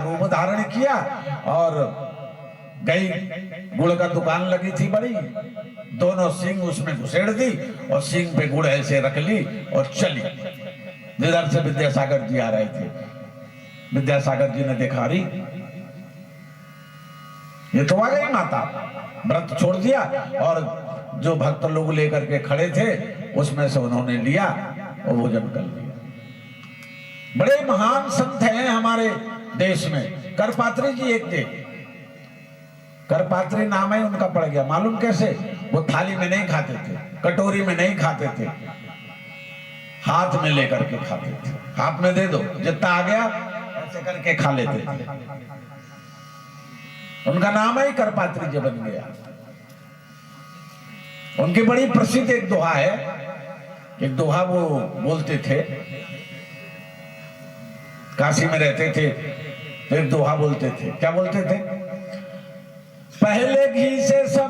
रूप धारण किया और गई। गुड़ का दुकान लगी थी बड़ी, दोनों सिंह उसमें घुसेड़ दी और सिंह पे गुड़ ऐसे रख ली और चली। जिधर से विद्यासागर जी आ रहे थे, विद्यासागर जी ने देखा, रही ये तो आ गई माता। व्रत छोड़ दिया और जो भक्त लोग लेकर के खड़े थे उसमें से उन्होंने लिया और भोजन कर लिया। बड़े महान संत हैं हमारे देश में। करपात्री जी एक थे, करपात्री नाम है उनका पड़ गया। मालूम कैसे? वो थाली में नहीं खाते थे, कटोरी में नहीं खाते थे, हाथ में लेकर के खाते थे। हाथ में दे दो, जितना आ गया ऐसे करके खा लेते थे। उनका नाम है करपात्री जी बन गया। उनकी बड़ी प्रसिद्ध एक दोहा है, एक दोहा वो बोलते थे, काशी में रहते थे तो एक दोहा बोलते थे। क्या बोलते थे? पहले घी से सब